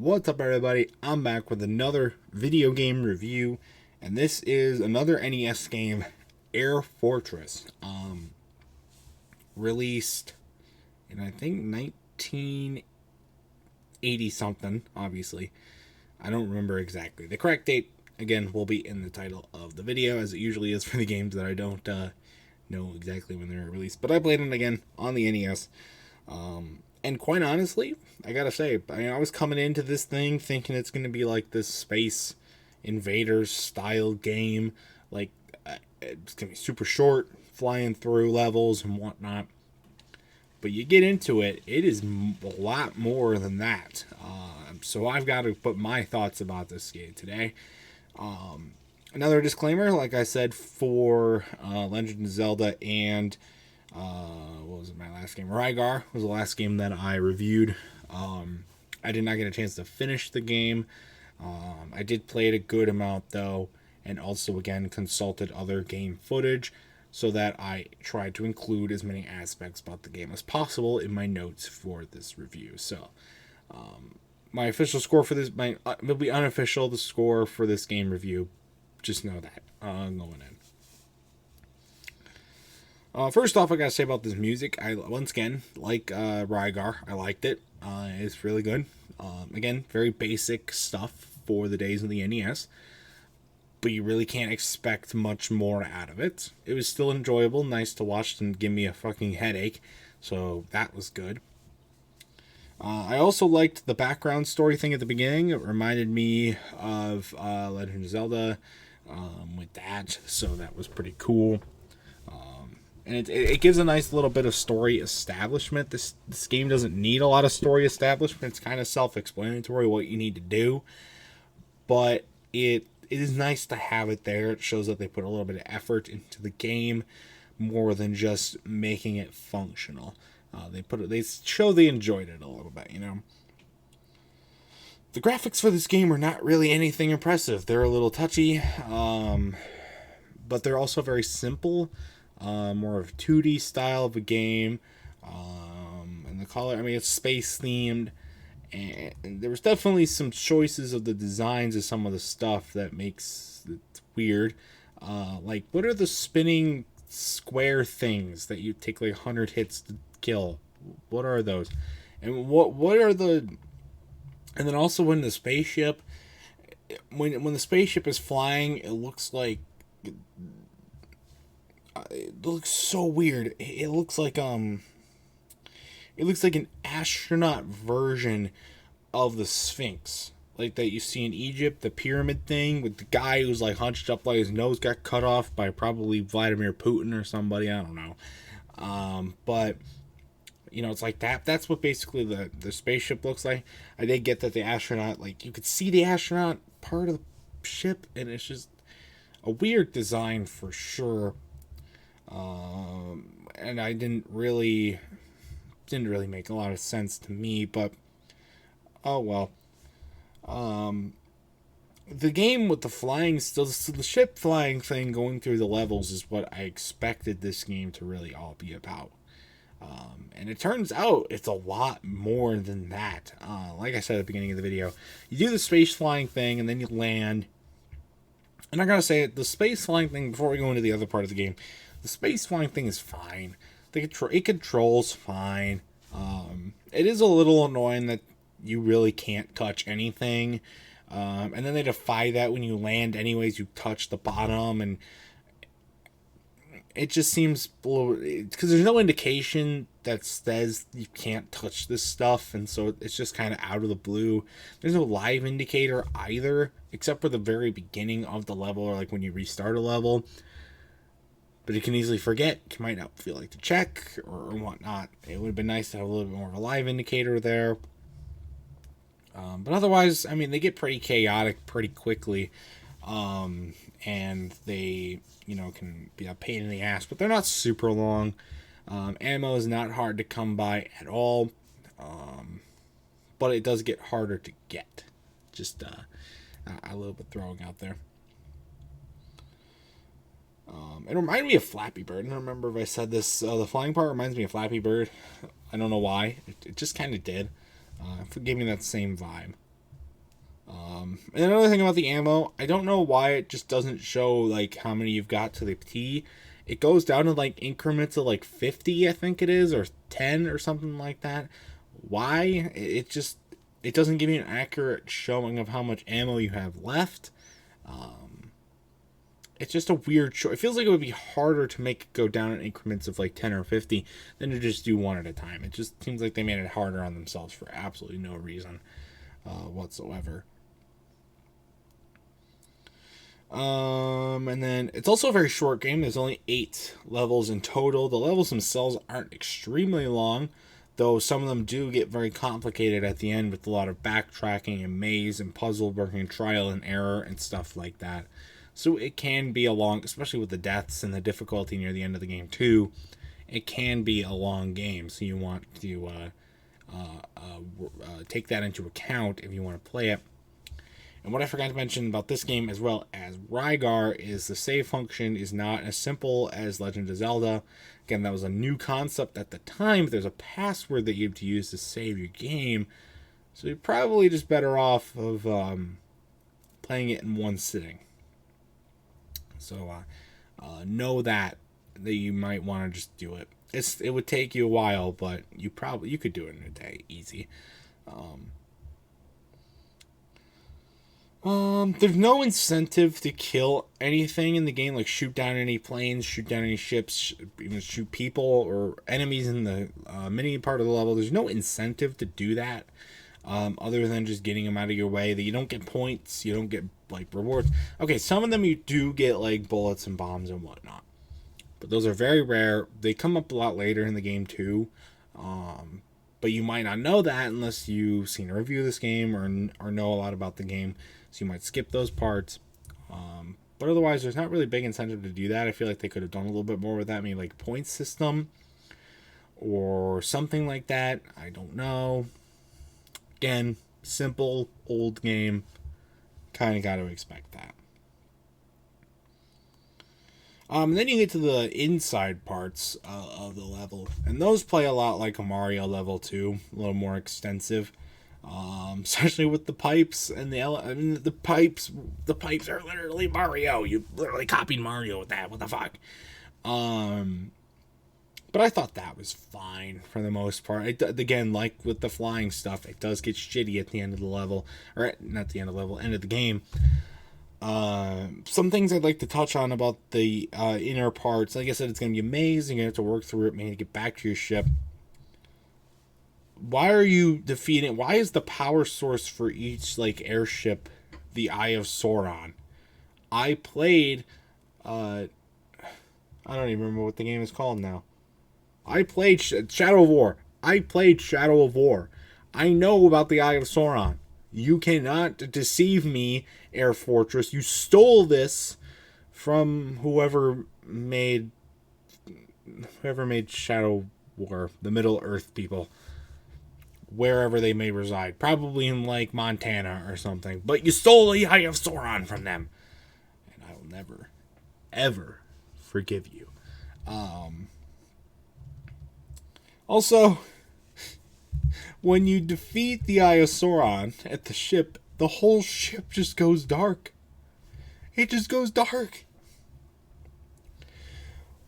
What's up, everybody? I'm back with another video game review, and this is another NES game, Air Fortress. Released in I think 1980 something. Obviously, I don't remember exactly the correct date. Again, will be in the title of the video, as it usually is for the games that I don't know exactly when they're released. But I played it again on the NES. And quite honestly, I gotta say, I was coming into this thing thinking it's gonna be like this Space Invaders style game, like it's gonna be super short, flying through levels and whatnot. But you get into it, it is a lot more than that. So I've got to put my thoughts about this game today. Another disclaimer, like I said, for Legend of Zelda and what was it, my last game? Rygar was the last game that I reviewed. I did not get a chance to finish the game. I did play it a good amount though, and also again consulted other game footage so that I tried to include as many aspects about the game as possible in my notes for this review. So, my official score for this, it'll be unofficial, the score for this game review. Just know that going in. First off, I gotta say about this music, I once again like Rygar. I liked it. It's really good. Again, very basic stuff for the days of the NES, but you really can't expect much more out of it. It was still enjoyable, nice to watch, and give me a fucking headache, so that was good. I also liked the background story thing at the beginning. It reminded me of Legend of Zelda with that, so that was pretty cool. And it gives a nice little bit of story establishment. This game doesn't need a lot of story establishment. It's kind of self-explanatory what you need to do. But it is nice to have it there. It shows that they put a little bit of effort into the game more than just making it functional. They show they enjoyed it a little bit, you know. The graphics for this game are not really anything impressive. They're a little touchy, but they're also very simple. More of a 2D style of a game. And the color, I mean, it's space themed. And there was definitely some choices of the designs of some of the stuff that makes it weird. Like, what are the spinning square things that you take like 100 hits to kill? What are those? And what are the... And then also when the spaceship... When the spaceship is flying, it looks like... It looks so weird. It looks like an astronaut version of the Sphinx, like that you see in Egypt, the pyramid thing with the guy who's like hunched up, like his nose got cut off by probably Vladimir Putin or somebody. I don't know. But you know, it's like that. That's what basically the spaceship looks like. I did get that the astronaut, like you could see the astronaut part of the ship, and it's just a weird design for sure. And I didn't really make a lot of sense to me, but oh well. The game with the flying, still the ship flying thing going through the levels is what I expected this game to really all be about. And it turns out it's a lot more than that. Like I said at the beginning of the video, you do the space flying thing and then you land. And I gotta say, the space flying thing, before we go into the other part of the game, the space flying thing is fine. It controls fine. It is a little annoying that you really can't touch anything. And then they defy that when you land anyways, you touch the bottom, and it just seems a little... Because there's no indication that says you can't touch this stuff, and so it's just kind of out of the blue. There's no live indicator either, except for the very beginning of the level, or like when you restart a level. But you can easily forget. You might not feel like to check or whatnot. It would have been nice to have a little bit more of a live indicator there. But otherwise, I mean, they get pretty chaotic pretty quickly. And they, you know, can be a pain in the ass. But they're not super long. Ammo is not hard to come by at all. But it does get harder to get. Just a little bit throwing out there. It reminded me of Flappy Bird. I don't remember if I said this. The flying part reminds me of Flappy Bird. I don't know why. It just kind of did. It gave me that same vibe. And another thing about the ammo, I don't know why it just doesn't show like how many you've got to the T. It goes down to like increments of like 50, I think it is, or 10 or something like that. Why? It doesn't give you an accurate showing of how much ammo you have left. It's just a weird show. It feels like it would be harder to make it go down in increments of like 10 or 50 than to just do one at a time. It just seems like they made it harder on themselves for absolutely no reason whatsoever. And then it's also a very short game. There's only 8 levels in total. The levels themselves aren't extremely long, though some of them do get very complicated at the end with a lot of backtracking and maze and puzzle working, trial and error and stuff like that. So it can be a long, especially with the deaths and the difficulty near the end of the game too. It can be a long game, so you want to take that into account if you want to play it. And what I forgot to mention about this game, as well as Rygar, is the save function is not as simple as Legend of Zelda. Again, that was a new concept at the time. There's a password that you have to use to save your game, so you're probably just better off of playing it in one sitting. So know that you might want to just do it. It would take you a while, but you could do it in a day, easy. There's no incentive to kill anything in the game, like shoot down any planes, shoot down any ships, even shoot people or enemies in the mini part of the level. There's no incentive to do that, other than just getting them out of your way. That you don't get points, you don't get like rewards. Okay, some of them you do get like bullets and bombs and whatnot, but those are very rare. They come up a lot later in the game too. But you might not know that unless you've seen a review of this game or know a lot about the game. So you might skip those parts. But otherwise, there's not really big incentive to do that. I feel like they could have done a little bit more with that. Maybe like point system or something like that. I don't know. Again, simple, old game. Kind of got to expect that. Then you get to the inside parts of the level, and those play a lot like a Mario level too, a little more extensive, especially with the pipes and the pipes are literally Mario. You literally copied Mario with that. What the fuck? But I thought that was fine for the most part. Again, like with the flying stuff, it does get shitty at the end of the level, or not the end of the level, end of the game. Some things I'd like to touch on about the inner parts. Like I said, it's going to be amazing. You're going to have to work through it, maybe get back to your ship. Why are you defeating? Why is the power source for each like airship the Eye of Sauron? I played. I don't even remember what the game is called now. I played Shadow of War. I played Shadow of War. I know about the Eye of Sauron. You cannot deceive me, Air Fortress. You stole this from whoever made Shadow War, the Middle Earth people, wherever they may reside, probably in like Montana or something. But you stole the Eye of Sauron from them, and I will never, ever forgive you. Also, when you defeat the Eye of Sauron at the ship, the whole ship just goes dark. It just goes dark.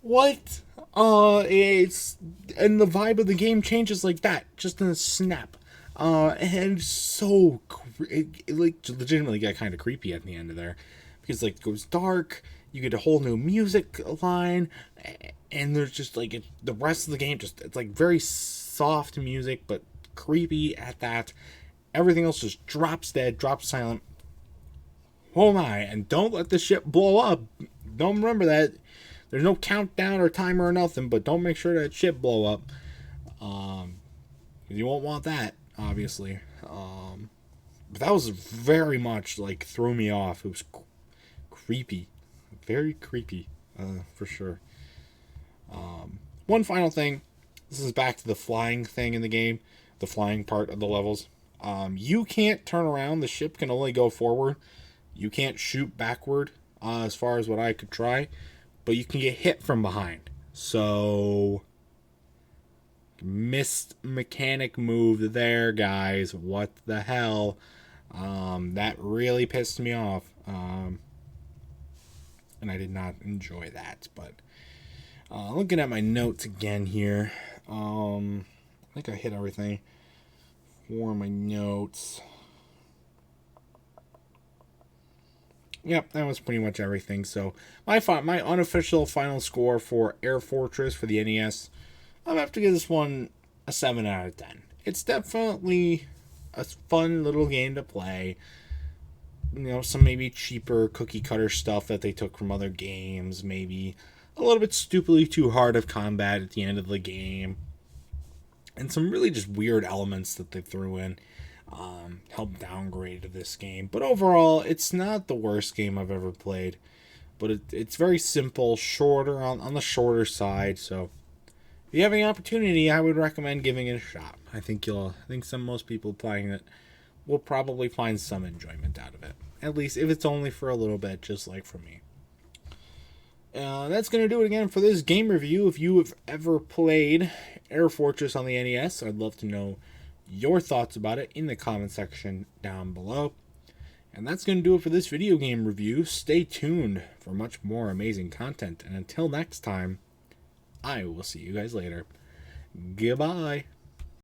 What? And the vibe of the game changes like that, just in a snap. And so, it like legitimately got kind of creepy at the end of there, because like it goes dark. You get a whole new music line, and there's just like the rest of the game it's like very soft music, but creepy at that. Everything else just drops dead, drops silent. Oh my, and don't let the ship blow up. Don't remember that. There's no countdown or timer or nothing, but don't make sure that ship blow up. You won't want that, obviously. But that was very much like threw me off. It was creepy. Very creepy, for sure. One final thing. This is back to the flying thing in the game. The flying part of the levels. You can't turn around. The ship can only go forward. You can't shoot backward, as far as what I could try. But you can get hit from behind. So, missed mechanic move there, guys. What the hell? That really pissed me off. And I did not enjoy that. But looking at my notes again here, I think I hit everything for my notes. Yep, that was pretty much everything. So my unofficial final score for Air Fortress for the NES, I'm gonna have to give this one a 7 out of 10. It's definitely a fun little game to play. You know, some maybe cheaper cookie cutter stuff that they took from other games. Maybe a little bit stupidly too hard of combat at the end of the game. And some really just weird elements that they threw in. Helped downgrade this game. But overall, it's not the worst game I've ever played. But it's very simple, shorter, on the shorter side. So if you have any opportunity, I would recommend giving it a shot. I think most people playing it will probably find some enjoyment out of it. At least if it's only for a little bit, just like for me. That's going to do it again for this game review. If you have ever played Air Fortress on the NES, I'd love to know your thoughts about it in the comment section down below. And that's going to do it for this video game review. Stay tuned for much more amazing content. And until next time, I will see you guys later. Goodbye.